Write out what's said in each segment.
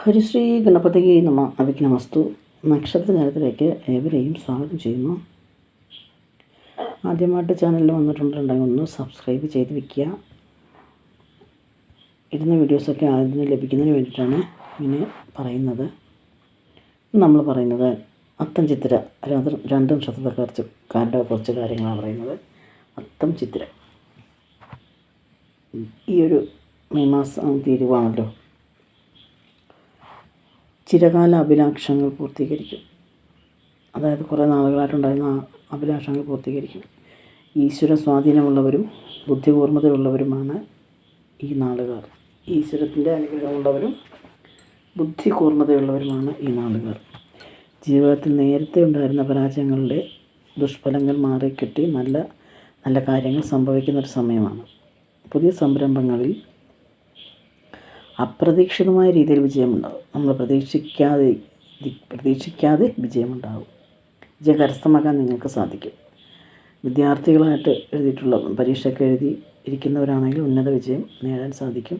ഹരിശ്രീ ഗണപതിയെ നമ അവിഘ്നമസ്തു. നക്ഷത്ര നേരത്തിലേക്ക് ഏവരെയും സ്വാഗതം ചെയ്യുന്നു. ആദ്യമായിട്ട് ചാനലിൽ വന്നിട്ടുണ്ടെങ്കിൽ ഒന്ന് സബ്സ്ക്രൈബ് ചെയ്ത് വയ്ക്കുക. ഇടുന്ന വീഡിയോസൊക്കെ ആദ്യം ലഭിക്കുന്നതിന് വേണ്ടിയിട്ടാണ് ഇങ്ങനെ പറയുന്നത്. നമ്മൾ പറയുന്നത് അത്തം ചിത്തിര രണ്ട് നക്ഷത്രക്കാരുടെ കുറച്ച് കാര്യങ്ങളാണ് പറയുന്നത്. അത്തം ചിത്തിര ഈ ഒരു മെയ് മാസം തീരുവാണല്ലോ. ചിരകാല അഭിലാഷങ്ങൾ പൂർത്തീകരിക്കും. അതായത് കുറേ നാളുകളായിട്ടുണ്ടായിരുന്ന അഭിലാഷങ്ങൾ പൂർത്തീകരിക്കും. ഈശ്വര സ്വാധീനമുള്ളവരും ബുദ്ധികൂർമ്മതയുള്ളവരുമാണ് ഈ നാളുകാർ. ഈശ്വരത്തിൻ്റെ അനുഗ്രഹമുള്ളവരും ബുദ്ധികൂർമ്മതയുള്ളവരുമാണ് ഈ നാളുകാർ. ജീവിതത്തിൽ നേരത്തെ ഉണ്ടായിരുന്ന പരാജയങ്ങളുടെ ദുഷ്ഫലങ്ങൾ മാറിക്കിട്ടി നല്ല നല്ല കാര്യങ്ങൾ സംഭവിക്കുന്നൊരു സമയമാണ്. പുതിയ സംരംഭങ്ങളിൽ അപ്രതീക്ഷിതമായ രീതിയിൽ വിജയമുണ്ടാകും. നമ്മൾ പ്രതീക്ഷിക്കാതെ വിജയമുണ്ടാകും. വിജയം കരസ്ഥമാക്കാൻ നിങ്ങൾക്ക് സാധിക്കും. വിദ്യാർത്ഥികളായിട്ട് പരീക്ഷയൊക്കെ എഴുതി ഇരിക്കുന്നവരാണെങ്കിൽ ഉന്നത വിജയം നേടാൻ സാധിക്കും.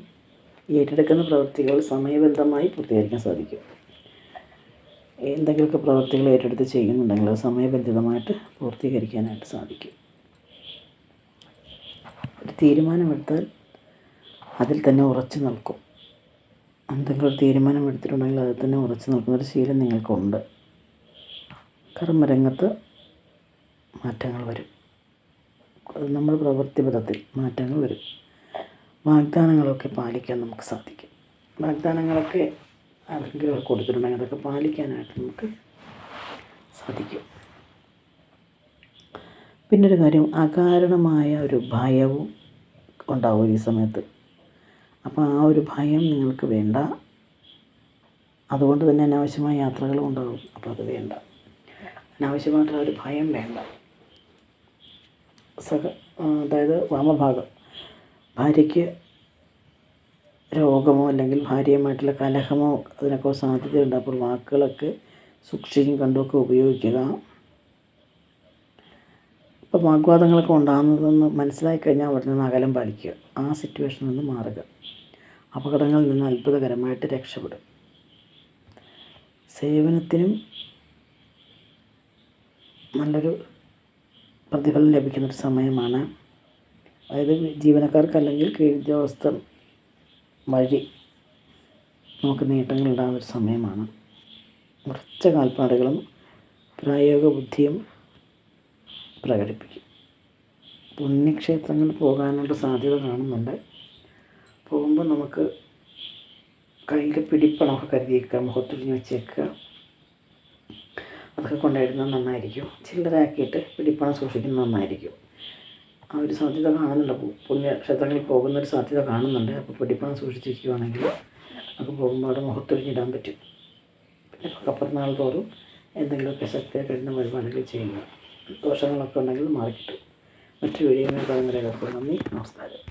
ഏറ്റെടുക്കുന്ന പ്രവൃത്തികൾ സമയബന്ധമായി പൂർത്തീകരിക്കാൻ സാധിക്കും. എന്തെങ്കിലുമൊക്കെ പ്രവൃത്തികൾ ഏറ്റെടുത്ത് ചെയ്യുന്നുണ്ടെങ്കിൽ അത് സമയബന്ധിതമായിട്ട് പൂർത്തീകരിക്കാനായിട്ട് സാധിക്കും. ഒരു തീരുമാനമെടുത്താൽ അതിൽ തന്നെ ഉറച്ചു നിൽക്കും. എന്തെങ്കിലും ഒരു തീരുമാനം എടുത്തിട്ടുണ്ടെങ്കിൽ അതിൽ തന്നെ ഉറച്ചു നിൽക്കുന്നൊരു ശീലം നിങ്ങൾക്കുണ്ട്. കർമ്മരംഗത്ത് മാറ്റങ്ങൾ വരും. നമ്മുടെ പ്രവൃത്തിപഥത്തിൽ മാറ്റങ്ങൾ വരും. വാഗ്ദാനങ്ങളൊക്കെ പാലിക്കാൻ നമുക്ക് സാധിക്കും. വാഗ്ദാനങ്ങളൊക്കെ ആർക്കെങ്കിലും കൊടുത്തിട്ടുണ്ടെങ്കിൽ അതൊക്കെ പാലിക്കാനായിട്ട് നമുക്ക് സാധിക്കും. പിന്നൊരു കാര്യം, അകാരണമായ ഒരു ഭയവും ഉണ്ടാവും ഈ സമയത്ത്. അപ്പോൾ ആ ഒരു ഭയം നിങ്ങൾക്ക് വേണ്ട. അതുകൊണ്ട് തന്നെ അനാവശ്യമായ യാത്രകളും ഉണ്ടാകും. അപ്പോൾ അത് വേണ്ട. അനാവശ്യമായിട്ടുള്ള ഒരു ഭയം വേണ്ട. അതായത് വാമഭാഗം ഭാര്യയ്ക്ക് രോഗമോ അല്ലെങ്കിൽ ഭാര്യയുമായിട്ടുള്ള കലഹമോ അതിനൊക്കെ സാധ്യതയുണ്ട്. അപ്പോൾ വാക്കുകളൊക്കെ സൂക്ഷിച്ചും കണ്ടുമൊക്കെ ഉപയോഗിക്കുക. ഇപ്പോൾ വാഗ്വാദങ്ങളൊക്കെ ഉണ്ടാകുന്നതെന്ന് മനസ്സിലാക്കി കഴിഞ്ഞാൽ അവിടെ നിന്ന് അകലം പാലിക്കുക. ആ സിറ്റുവേഷനിൽ നിന്ന് മാറുക. അപകടങ്ങളിൽ നിന്ന് അത്ഭുതകരമായിട്ട് രക്ഷപ്പെടും. സേവനത്തിനും നല്ലൊരു പ്രതിഫലം ലഭിക്കുന്നൊരു സമയമാണ്. അതായത് ജീവനക്കാർക്കല്ലെങ്കിൽ കീഴുദ്യോഗസ്ഥർ വഴി നമുക്ക് നേട്ടങ്ങൾ ഉണ്ടാകുന്നൊരു സമയമാണ്. ഉറച്ച കാൽപ്പാടുകളും പ്രായോഗിക ബുദ്ധിയും പ്രകടിപ്പിക്കും. പുണ്യക്ഷേത്രങ്ങളിൽ പോകാനുള്ള സാധ്യത കാണുന്നുണ്ട്. പോകുമ്പോൾ നമുക്ക് കയ്യിൽ പിടിപ്പണമൊക്കെ കരുതിയേക്കുക, മുഖത്തൊഴിഞ്ഞ് വെച്ചേക്കുക. അതൊക്കെ കൊണ്ടുവരുന്നത് നന്നായിരിക്കും. ചില്ലറയാക്കിയിട്ട് പിടിപ്പണം സൂക്ഷിക്കുന്നത് നന്നായിരിക്കും. ആ ഒരു സാധ്യത കാണുന്നുണ്ട്. പുണ്യക്ഷേത്രങ്ങളിൽ പോകുന്നൊരു സാധ്യത കാണുന്നുണ്ട്. അപ്പോൾ പിടിപ്പണം സൂക്ഷിച്ചിരിക്കുകയാണെങ്കിൽ നമുക്ക് പോകുമ്പോൾ അവിടെ മുഖത്തൊഴിഞ്ഞിടാൻ പറ്റും. പിന്നെ കപ്പർനാൾ തോറും എന്തെങ്കിലുമൊക്കെ ശക്തിയായി കഴിയുന്ന വഴിപാടുകൾ ചെയ്യുക. ദോഷങ്ങളൊക്കെ ഉണ്ടെങ്കിൽ മാറിക്കിട്ടും. മറ്റൊരു വീഡിയോയിൽ കാണുന്നവരെ നന്ദി, നമസ്കാരം.